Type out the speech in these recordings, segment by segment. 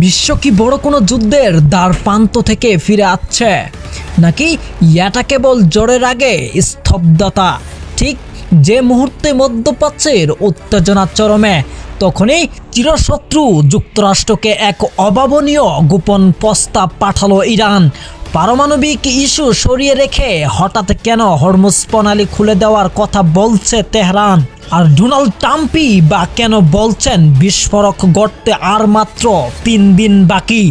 বিশ্ব কি বড় কোনো যুদ্ধের দ্বার প্রান্ত থেকে ফিরে আসছে, নাকি এটা কেবল জোরের আগে স্তব্ধতা? ঠিক যে মুহূর্তে মধ্যপ্রাচ্যের উত্তেজনা চরমে, তখনই চিরশত্রু যুক্তরাষ্ট্রকে এক অভাবনীয় গোপন প্রস্তাব পাঠালো ইরান। পারমাণবিক ইস্যু সরিয়ে রেখে হঠাৎ কেন হরমুজ প্রণালী খুলে দেওয়ার কথা বলছে তেহরান? আর ডোনাল্ড ট্রাম্পই বা কেন বলছেন বিস্ফোরক গড়তে আর মাত্র 3 দিন বাকি?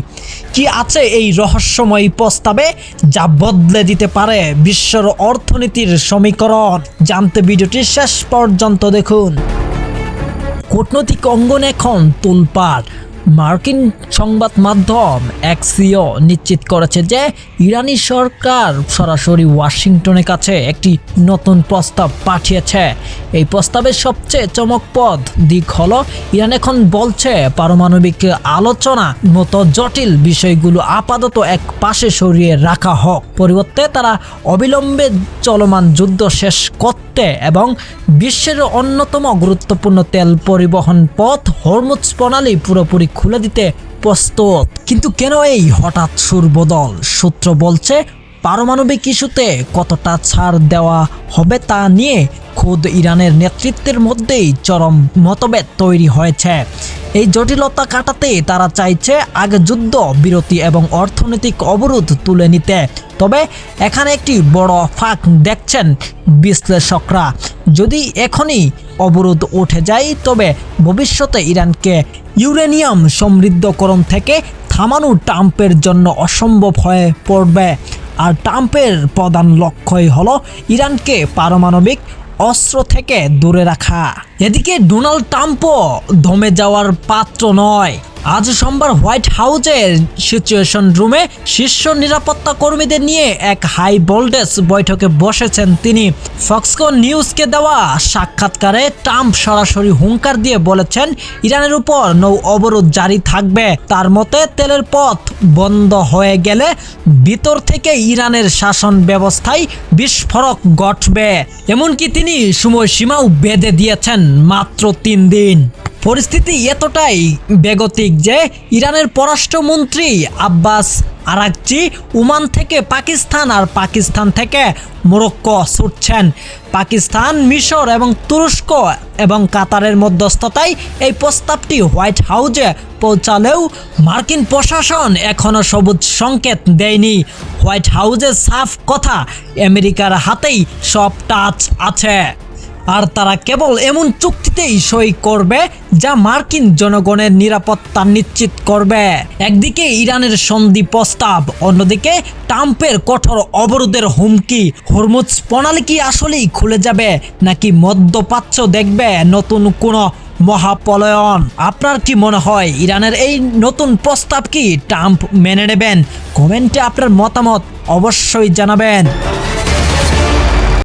কি আছে এই রহস্যময় প্রস্তাবে যা বদলে দিতে পারে বিশ্বর অর্থনীতির সমীকরণ? জানতে ভিডিওটি শেষ পর্যন্ত দেখুন। কূটনৈতিক অঙ্গন এখন তোলপাড়। মার্কিন সংবাদ মাধ্যম এক্সিও নিশ্চিত করেছে যে ইরানি সরকার সরাসরি ওয়াশিংটনের কাছে একটি নতুন প্রস্তাব পাঠিয়েছে। এই প্রস্তাবের সবচেয়ে চমকপ্রদ দিক হলো ইরান এখন বলছে পারমাণবিক আলোচনা মতো জটিল বিষয়গুলো আপাতত এক পাশে সরিয়ে রাখা হোক। পরিবর্তে তারা অবিলম্বে চলমান যুদ্ধ শেষ করতে এবং বিশ্বের অন্যতম গুরুত্বপূর্ণ তেল পরিবহন পথ হরমুজ প্রণালী পুরোপুরি খুলে দিতে প্রস্তুত। কিন্তু কেন এই হঠাৎ সুর বদল? সূত্র বলছে পারমাণবিক ইস্যুতে কতটা ছাড় দেওয়া হবে তা নিয়ে খোদ ইরানের নেতৃত্বের মধ্যেই চরম মতভেদ তৈরি হয়েছে। এই জটিলতা কাটাতে তারা চাইছে আগে যুদ্ধ বিরতি এবং অর্থনৈতিক অবরোধ তুলে নিতে। তবে এখানে একটি বড় ফাঁক দেখছেন বিশ্লেষকরা। যদি এখনই অবরোধ উঠে যায়, তবে ভবিষ্যতে ইরানকে ইউরেনিয়াম সমৃদ্ধকরণ থেকে থামানো ট্রাম্পের জন্য অসম্ভব হয়ে পড়বে। আর ট্রাম্পের প্রধান লক্ষ্যই হলো ইরানকে পারমাণবিক অস্ত্র থেকে দূরে রাখা। এদিকে ডোনাল্ড ট্রাম্পও দমে যাওয়ার পাত্র নয়। আজ সোমবার হোয়াইট হাউসের সিচুয়েশন রুমে শীর্ষ নিরাপত্তা কর্মীদের নিয়ে এক হাই ভোল্টেজ বৈঠকে বসেছেন তিনি। ফক্সকো নিউজকে দেওয়া সাক্ষাৎকারে ট্রাম্প সরাসরি হুঙ্কার দিয়ে বলেছেন ইরানের উপর নৌ অবরোধ জারি থাকবে। তার মতে তেলের পথ বন্ধ হয়ে গেলে ভিতর থেকে ইরানের শাসন ব্যবস্থায় বিস্ফোরক ঘটবে। এমনকি তিনি সময়সীমাও বেঁধে দিয়েছেন মাত্র 3 দিন। পরিস্থিতি এতটাই বেগতিক যে ইরানের পররাষ্ট্রমন্ত্রী আব্বাস আরাকচি ওমান থেকে পাকিস্তান আর পাকিস্তান থেকে মরক্কো ছুটছেন। পাকিস্তান, মিশর এবং তুরস্ক এবং কাতারের মধ্যস্থতায় এই প্রস্তাবটি হোয়াইট হাউসে পৌঁছালেও মার্কিন প্রশাসন এখনও সবুজ সংকেত দেয়নি। হোয়াইট হাউসের সাফ কথা, আমেরিকার হাতেই সব টাচ আছে। আর তারা কেবল এমন চুক্তিতেই সই করবে যা মার্কিন জনগণের নিরাপত্তা নিশ্চিত করবে। একদিকে ইরানের সন্ধি প্রস্তাব, অন্যদিকে ট্রাম্পের কঠোর অবরোধের হুমকি। হরমুজ প্রণালী কি আসলেই খুলে যাবে, নাকি মধ্যপ্রাচ্য দেখবে নতুন কোনো মহাপলায়ন? আপনার কি মনে হয় ইরানের এই নতুন প্রস্তাব কি ট্রাম্প মেনে নেবেন? কমেন্টে আপনার মতামত অবশ্যই জানাবেন।